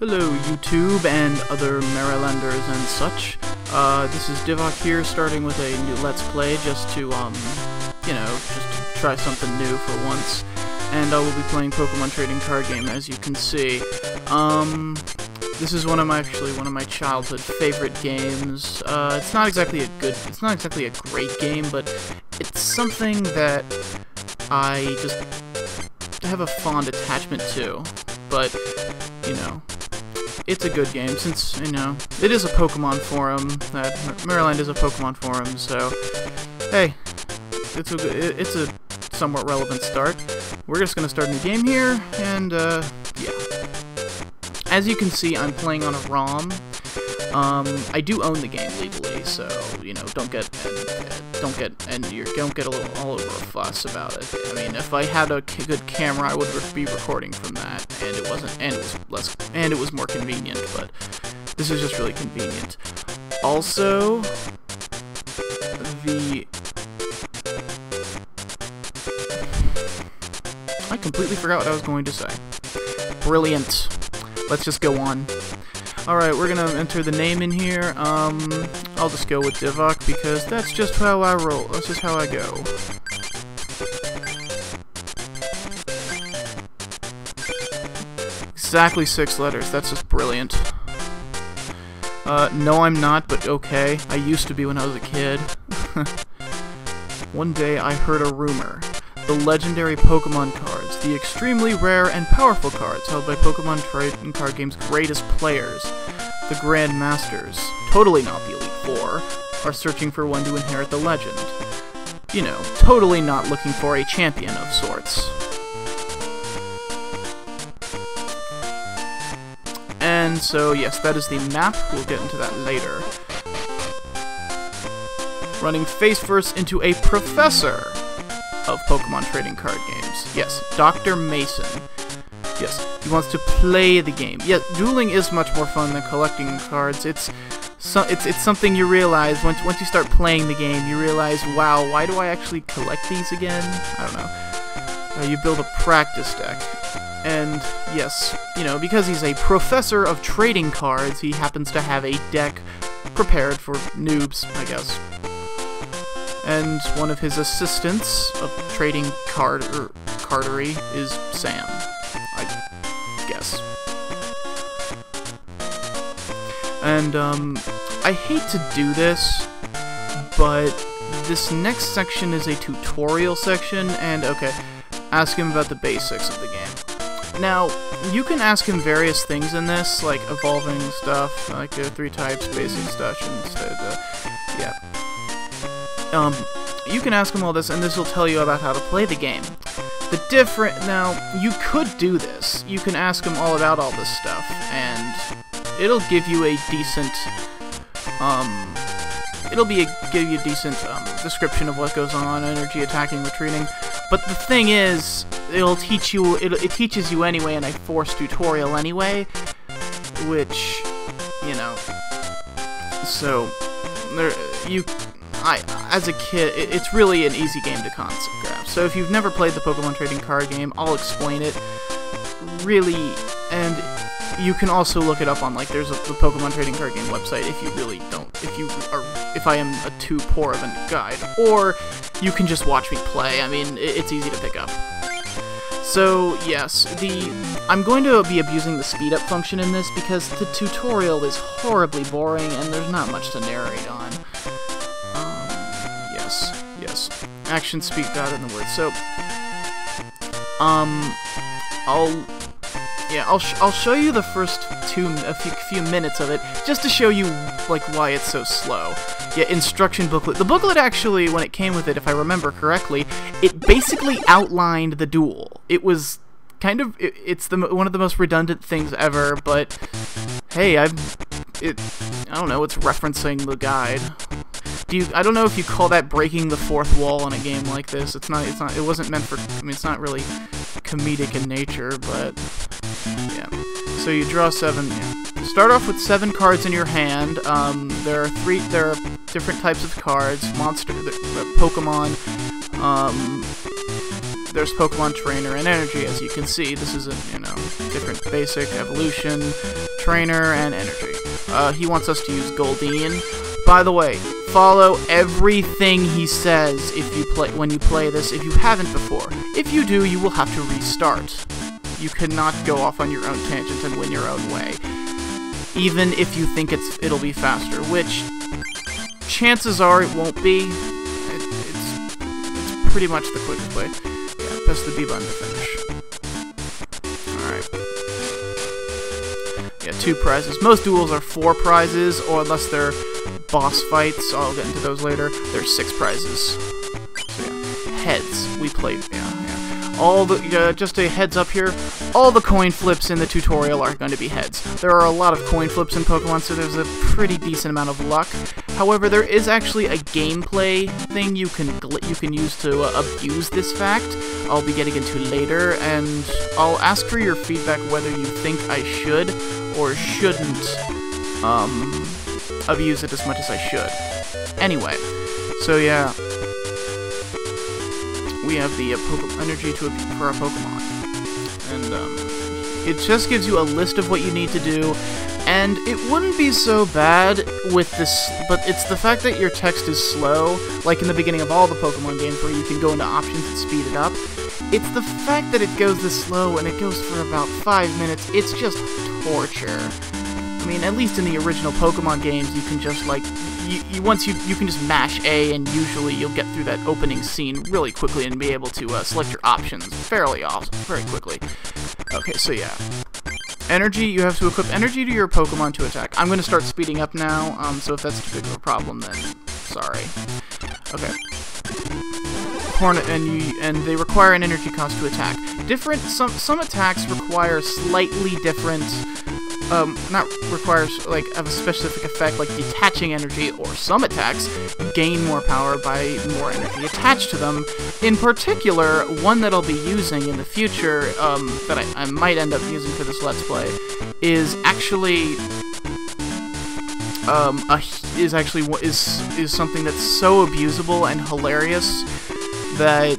Hello YouTube and other Marylanders and such. This is Divock here, starting with a new Let's Play just to, just to try something new for once. And I will be playing Pokemon trading card game, as you can see. This is one of my childhood favorite games. It's not exactly a great game, but it's something that I just have a fond attachment to. But, you know, it's a good game, since, you know, it is a Pokemon forum. Marriland is a Pokemon forum, so, hey, it's a somewhat relevant start. We're just gonna start a new game here, and, yeah. As you can see, I'm playing on a ROM. I do own the game legally, so, you know, don't get all over a fuss about it. I mean, if I had a good camera, I would be recording from that, and it was more convenient, but this is just really convenient. Also, I completely forgot what I was going to say. Brilliant. Let's just go on. Alright, we're gonna enter the name in here. I'll just go with Divock because that's just how I roll. That's just how I go. Exactly 6 letters. That's just brilliant. No, I'm not, but okay. I used to be when I was a kid. One day I heard a rumor. The legendary Pokemon cards, the extremely rare and powerful cards held by Pokemon trading card game's greatest players, the Grand Masters, totally not the Elite Four, are searching for one to inherit the legend. You know, totally not looking for a champion of sorts. And so, yes, that is the map. We'll get into that later. Running face first into a professor of Pokemon trading card games. Yes, Dr. Mason. Yes, he wants to play the game. Yes, dueling is much more fun than collecting cards. It's something you realize once you start playing the game. You realize, wow, why do I actually collect these again? I don't know. You build a practice deck. And yes, you know, because he's a professor of trading cards, he happens to have a deck prepared for noobs, I guess. And one of his assistants of trading cardery is Sam, I guess. And, I hate to do this, but this next section is a tutorial section, and, okay, ask him about the basics of the game. Now, you can ask him various things in this, like evolving stuff, like 3 types, basic stuff, and yeah. You can ask him all this, and this will tell you about how to play the game. Now, you could do this. You can ask him all about all this stuff, and it'll give you a decent, give you a decent, description of what goes on, energy, attacking, retreating. But the thing is, it teaches you anyway in a forced tutorial anyway, which, you know, so, as a kid, it's really an easy game to concept grasp. So if you've never played the Pokemon trading card game, I'll explain it. Really, and you can also look it up on, like, there's the Pokemon trading card game website if you really don't, if I am too poor of a guide. Or you can just watch me play. I mean, it's easy to pick up. So, yes, I'm going to be abusing the speed up function in this because the tutorial is horribly boring and there's not much to narrate on. Yes. Action speak got in the word. So, I'll show you the first few minutes of it just to show you like why it's so slow. Yeah, instruction booklet. The booklet actually, when it came with it, if I remember correctly, it basically outlined the duel. It was kind of it's one of the most redundant things ever, but hey, I don't know, it's referencing the guide. I don't know if you call that breaking the fourth wall in a game like this. It wasn't meant for, I mean, it's not really comedic in nature, but yeah. So you draw 7, yeah. Start off with 7 cards in your hand. There are different types of cards, Pokemon, there's Pokemon Trainer and Energy. As you can see, this is a, you know, different basic evolution, Trainer, and Energy. He wants us to use Goldeen. By the way, follow everything he says when you play this, if you haven't before. If you do, you will have to restart. You cannot go off on your own tangent and win your own way, even if you think it'll be faster, which chances are it won't be. It's pretty much the quickest way. Yeah, press the B button to finish. Alright. Yeah, 2 prizes. Most duels are 4 prizes, or unless they're boss fights, I'll get into those later, there's 6 prizes. So yeah, heads. We played, yeah. All the, just a heads up here, all the coin flips in the tutorial are going to be heads. There are a lot of coin flips in Pokemon, so there's a pretty decent amount of luck. However, there is actually a gameplay thing you can use to abuse this fact. I'll be getting into later, and I'll ask for your feedback whether you think I should or shouldn't abuse it as much as I should. Anyway, so yeah. We have the energy for our Pokemon, and it just gives you a list of what you need to do, and it wouldn't be so bad with this, but it's the fact that your text is slow, like in the beginning of all the Pokemon games where you can go into options and speed it up. It's the fact that it goes this slow, and it goes for about 5 minutes, it's just torture. I mean, at least in the original Pokemon games, you can just, like, you can just mash A, and usually you'll get through that opening scene really quickly and be able to select your options very quickly. Okay, so yeah. Energy, you have to equip energy to your Pokemon to attack. I'm going to start speeding up now, so if that's too big of a problem, then sorry. Okay. And they require an energy cost to attack. Some attacks require slightly different, not requires, like, have a specific effect, like detaching energy, or some attacks gain more power by more energy attached to them. In particular, one that I'll be using in the future, that I might end up using for this Let's Play, is actually, is something that's so abusable and hilarious that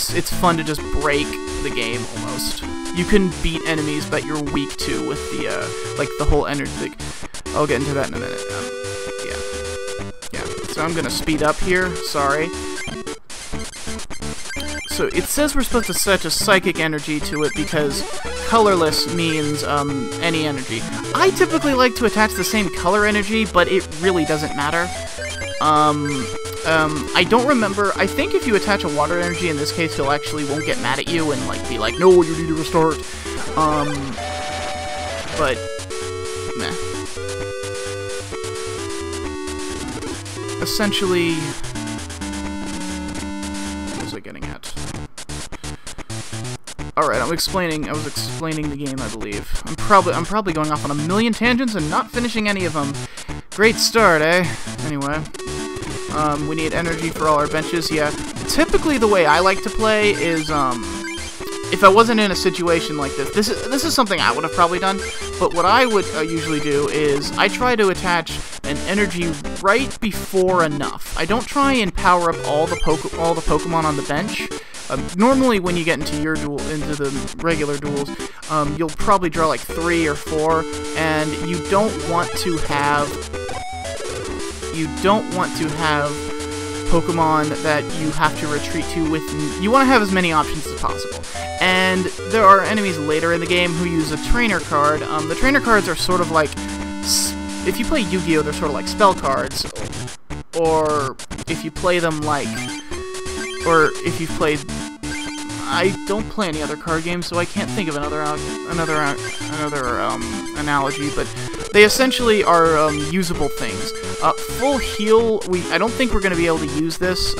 it's fun to just break the game almost. You can beat enemies that you're weak to with the like the whole energy. Like, I'll get into that in a minute. Yeah. So I'm gonna speed up here. Sorry. So it says we're supposed to set a psychic energy to it because colorless means any energy. I typically like to attach the same color energy, but it really doesn't matter. I don't remember. I think if you attach a water energy, in this case, he'll actually won't get mad at you and, like, be like, no, you need to restart. But, meh. Essentially, what was I getting at? Alright, I was explaining the game, I believe. I'm probably going off on a million tangents and not finishing any of them. Great start, eh? Anyway. We need energy for all our benches, yeah. Typically, the way I like to play is, if I wasn't in a situation like this is something I would have probably done, but what I would usually do is, I try to attach an energy right before enough. I don't try and power up all the Pokemon on the bench. Normally, when you get into into the regular duels, you'll probably draw like 3 or 4, and you don't want to have Pokemon that you have to retreat to with. You want to have as many options as possible. And there are enemies later in the game who use a trainer card. The trainer cards are sort of like, if you play Yu-Gi-Oh, they're sort of like spell cards. Or if you play them like, or if you've played, I don't play any other card games, so I can't think of another analogy, but they essentially are usable things. Full heal, I don't think we're going to be able to use this.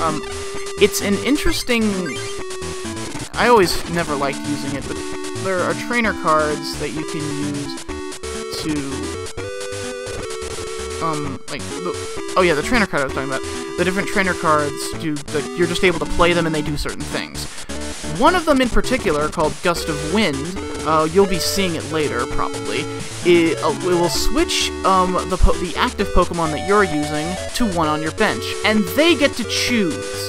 It's an interesting. I always never liked using it, but there are trainer cards that you can use to, the trainer card I was talking about. The different trainer cards you're just able to play them and they do certain things. One of them in particular, called Gust of Wind, you'll be seeing it later, probably. It will switch the active Pokemon that you're using to one on your bench, and they get to choose.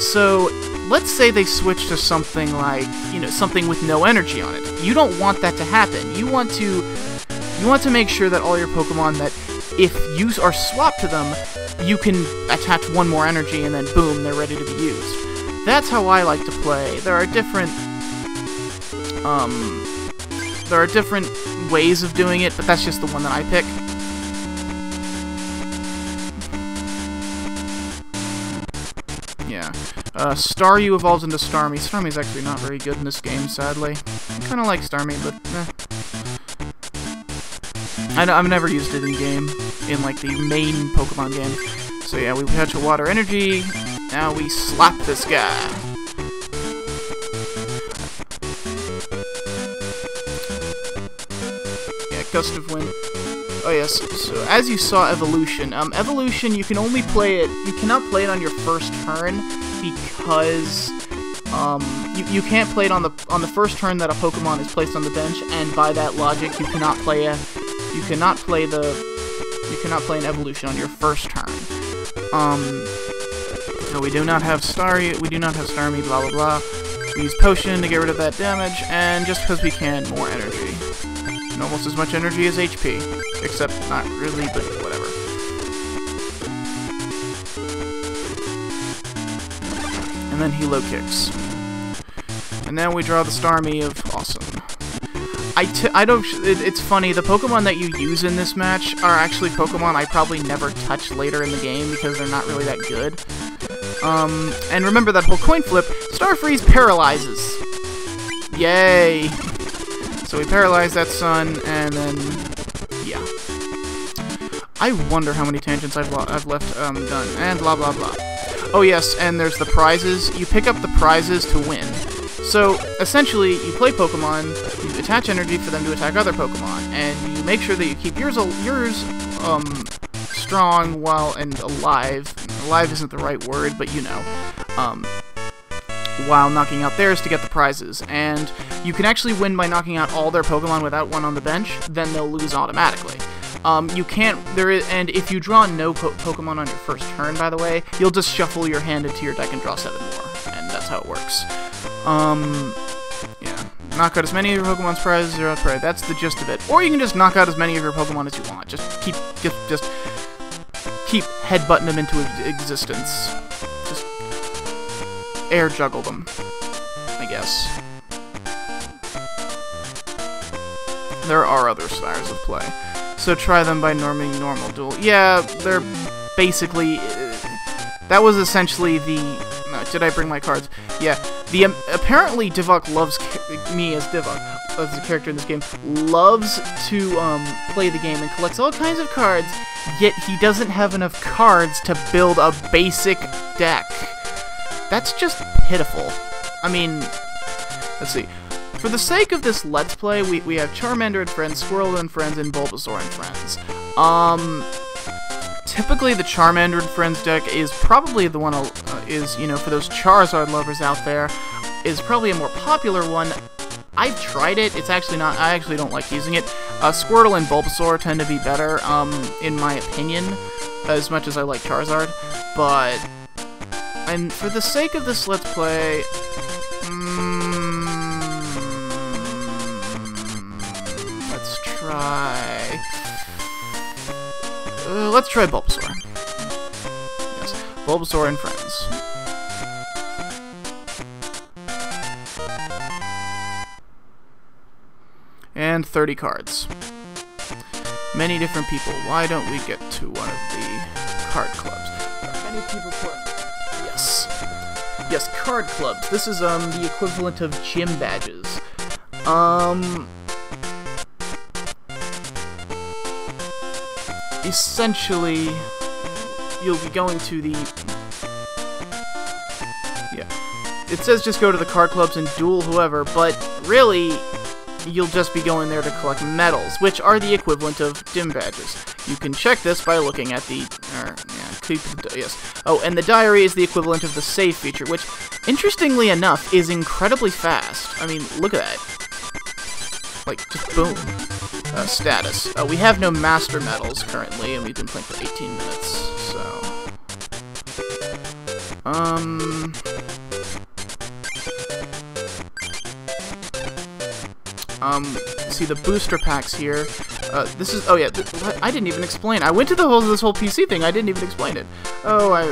So, let's say they switch to something like, you know, something with no energy on it. You don't want that to happen. You want to make sure that all your Pokemon, that if you are swapped to them, you can attach one more energy and then boom, they're ready to be used. That's how I like to play. There are different ways of doing it, but that's just the one that I pick. Yeah. Staryu evolves into Starmie. Starmie's actually not very good in this game, sadly. I kind of like Starmie, but I've never used it in game, in like the main Pokemon game. So yeah, we catch a water energy. Now we slap this guy. Yeah, gust of wind. Oh yes, so as you saw Evolution, Evolution you can only play it, you cannot play it on your first turn because you can't play it on the first turn that a Pokemon is placed on the bench, and by that logic you cannot play an Evolution on your first turn. So we do not have Starmie, blah blah blah. We use Potion to get rid of that damage, and just because we can, more energy. And almost as much energy as HP. Except not really, but whatever. And then Helo kicks. And now we draw the Starmie of Awesome. It's funny, the Pokemon that you use in this match are actually Pokemon I probably never touch later in the game because they're not really that good. And remember that whole coin flip, Starfreeze paralyzes. Yay! So we paralyze that sun, and then, yeah. I wonder how many tangents I've left done, and blah blah blah. Oh yes, and there's the prizes. You pick up the prizes to win. So, essentially, you play Pokemon, you attach energy for them to attack other Pokemon, and you make sure that you keep yours strong and alive. Alive isn't the right word, but you know. While knocking out theirs to get the prizes. And you can actually win by knocking out all their Pokemon without one on the bench, then they'll lose automatically. You can't, and if you draw no Pokemon on your first turn, by the way, you'll just shuffle your hand into your deck and draw 7 more, and that's how it works. Yeah. Knock out as many of your Pokemon's prizes or prey. That's the gist of it. Or you can just knock out as many of your Pokemon as you want. Just keep headbutting them into existence. Just air juggle them, I guess. There are other styles of play. So try them by norming normal duel. Yeah, they're basically... that was essentially the... No, did I bring my cards? Yeah. Apparently Divock loves... me as Divock, as the character in this game, loves to play the game and collects all kinds of cards, yet he doesn't have enough cards to build a basic deck. That's just pitiful. I mean... Let's see. For the sake of this Let's Play, we have Charmander and friends, Squirtle and friends, and Bulbasaur and friends. Typically the Charmander and friends deck is probably the one, you know, for those Charizard lovers out there, is probably a more popular one. I've tried it, it's actually not, I actually don't like using it. Squirtle and Bulbasaur tend to be better, in my opinion, as much as I like Charizard, but... And for the sake of this Let's Play... let's try Bulbasaur. Yes, Bulbasaur and friends. And 30 cards. Many different people. Why don't we get to one of the card clubs? Many people play. Yes. Yes, card clubs. This is the equivalent of gym badges. Essentially, you'll be going to the... Yeah. It says just go to the card clubs and duel whoever, but really, you'll just be going there to collect medals, which are the equivalent of gym badges. You can check this by looking at the... yes. Oh, and the diary is the equivalent of the save feature, which, interestingly enough, is incredibly fast. I mean, look at that. Like, just boom. Status. We have no master medals currently, and we've been playing for 18 minutes, so... See the booster packs here. This is, oh yeah, what? I didn't even explain. I went to this whole PC thing, I didn't even explain it. That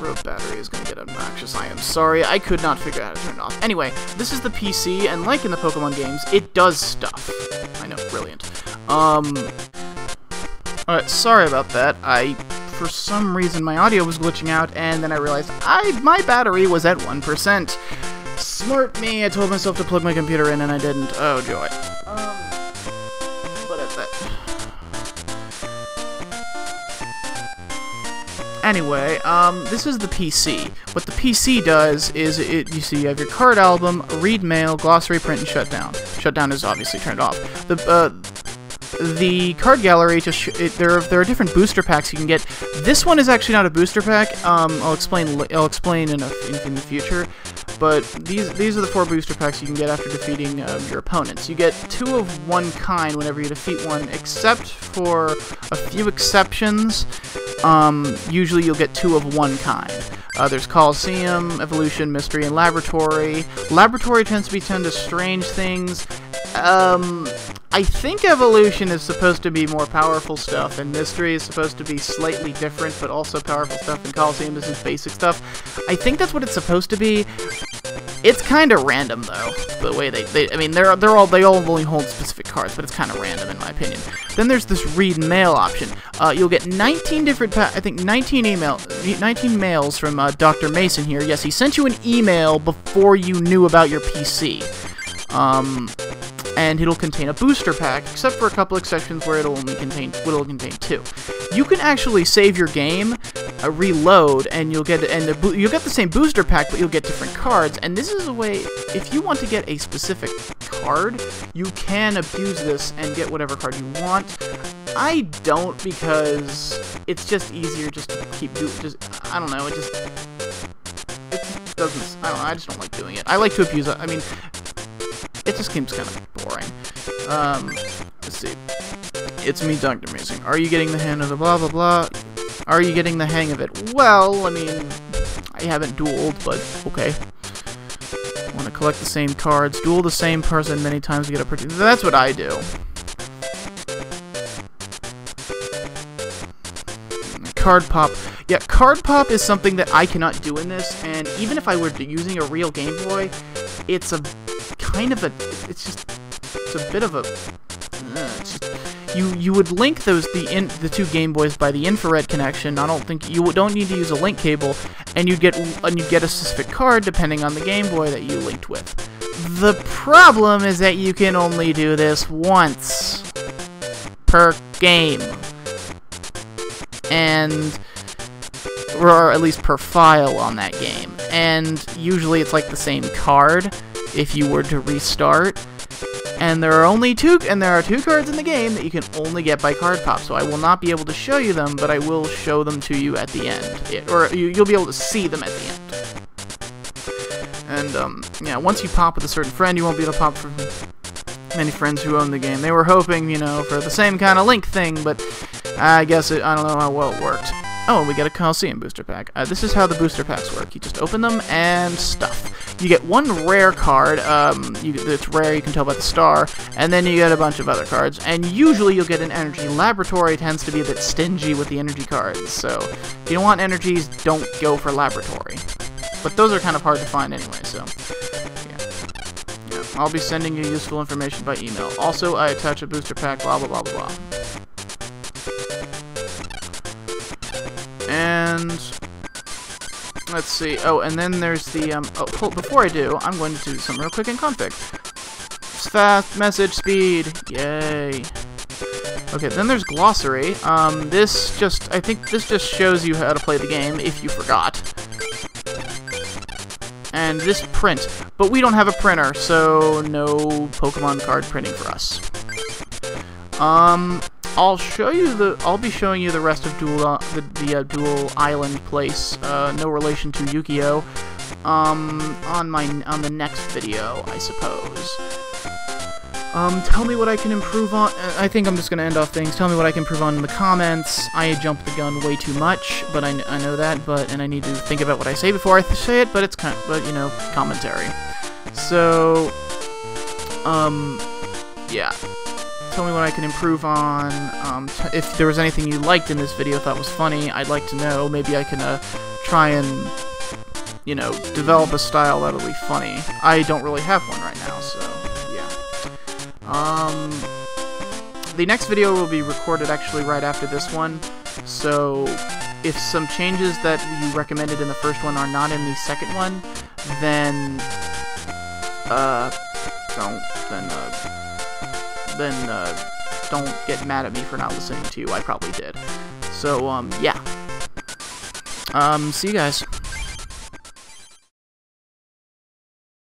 road battery is gonna get obnoxious. I am sorry, I could not figure out how to turn it off. Anyway, this is the PC, and like in the Pokemon games, it does stuff. I know, brilliant. Alright, sorry about that. For some reason, my audio was glitching out, and then I realized my battery was at 1%. Smart me, I told myself to plug my computer in and I didn't. Oh joy. But at that. Anyway, this is the PC. What the PC does is you see you have your card album, read mail, glossary, print, and shutdown. Shutdown is obviously turned off. The card gallery, there are different booster packs you can get. This one is actually not a booster pack. I'll explain in the future. But these are the 4 booster packs you can get after defeating your opponents. You get 2 of one kind whenever you defeat one, except for a few exceptions. Usually you'll get 2 of one kind. There's Coliseum, Evolution, Mystery, and Laboratory. Laboratory tends to tend to strange things. I think Evolution is supposed to be more powerful stuff, and Mystery is supposed to be slightly different, but also powerful stuff, and Coliseum is just basic stuff. I think that's what it's supposed to be. It's kind of random, though, the way I mean, they all only hold specific cards, but it's kind of random, in my opinion. Then there's this read and mail option. You'll get 19 different, 19 mails from Dr. Mason here. Yes, he sent you an email before you knew about your PC. And it'll contain a booster pack, except for a couple exceptions where it'll contain 2. You can actually save your game, reload, and you'll get the same booster pack, but you'll get different cards. And this is a way, if you want to get a specific card, you can abuse this and get whatever card you want. I don't, because it's just easier just to keep doing. I don't know. It doesn't. I don't know. I just don't like doing it. I like to abuse it. I mean, it just seems kind of boring. Let's see. It's me, Dr. Mason. Are you getting the hang of the blah blah blah? Are you getting the hang of it? Well, I mean, I haven't dueled, but okay. Want to collect the same cards, duel the same person many times to get a particular. That's what I do. Card pop. Yeah, card pop is something that I cannot do in this, and even if I were using a real Game Boy, it's a kind of a, it's a bit of a, you would link the 2 Game Boys by the infrared connection. I don't think you don't need to use a link cable, and you'd get a specific card depending on the Game Boy that you linked with. The problem is that you can only do this once per game, or at least per file on that game, and usually it's like the same card if you were to restart. And there are 2 cards in the game that you can only get by card pop, so I will not be able to show you them, but I will show them to you at the end. Or you'll be able to see them at the end. And, yeah, once you pop with a certain friend, you won't be able to pop for many friends who own the game. They were hoping, you know, for the same kind of Link thing, but I guess I don't know how well it worked. Oh, we get a Coliseum booster pack. This is how the booster packs work. You just open them and stuff. You get 1 rare card. It's rare, you can tell by the star. And then you get a bunch of other cards. And usually you'll get an energy. Laboratory tends to be a bit stingy with the energy cards. So if you don't want energies, don't go for Laboratory. But those are kind of hard to find anyway, so yeah. I'll be sending you useful information by email. Also, I attach a booster pack, blah, blah, blah, blah, blah. And let's see. Oh, and then there's the before I do, I'm going to do something real quick in config. Fast message speed. Yay. Okay, then there's glossary. I think this just shows you how to play the game if you forgot. And this print, but we don't have a printer, so no Pokemon card printing for us. I'll be showing you the rest of the Dual Island place. No relation to Yu-Gi-Oh! On the next video, I suppose. Tell me what I can improve on. I think I'm just gonna end off things. Tell me what I can improve on in the comments. I jump the gun way too much, but I know that, and I need to think about what I say before I say it, but it's kind of, you know, commentary. So, yeah. Tell me what I can improve on. If there was anything you liked in this video, thought was funny, I'd like to know. Maybe I can, try and, you know, develop a style that'll be funny. I don't really have one right now, so, yeah. The next video will be recorded actually right after this one, so if some changes that you recommended in the first one are not in the second one, then, don't get mad at me for not listening to you. I probably did. So, yeah. See you guys.